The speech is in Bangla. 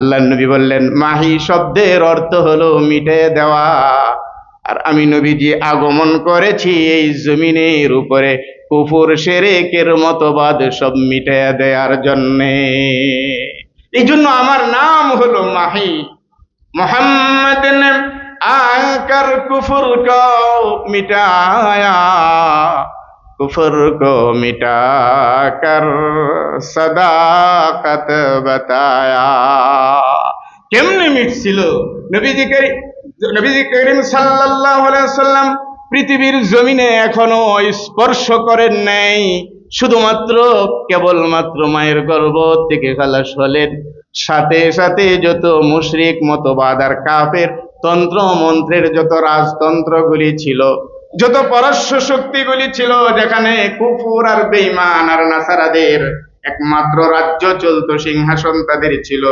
আল্লাহ নবী বললেন, মাহি শব্দের অর্থ হলো মিটে দেওয়া। আর আমি নবীজি আগমন করেছি এই জমিনের উপরে কুফর শিরকের মতবাদ সব মিটে দেওয়ার জন্যে। এই জন্য আমার নাম হলো মাহি। मोहम्मद ने आकर कुफर को मिटाया, कुफर को मिटाकर सदाकत बताया। কেমনে মিটছিল? নবীজি করিম সাল্লাল্লাহু আলাইহি সাল্লাম পৃথিবীর জমিনে এখনো স্পর্শ করেন নাই। শুধুমাত্র কেবলমাত্র মায়ের গর্ভ থেকে খালাস হলেন, সাথে সাথে যত মুশরিক মতবাদ আর কাফের তন্ত্র মন্ত্রের যত রাজতন্ত্রগুলি ছিল, যত পরশ্ব শক্তিগুলি ছিল, যেখানে কুফর আর বেঈমান আর নাসারাদের একমাত্র রাজ্য চলতো, সিংহাসন তাদের ছিল,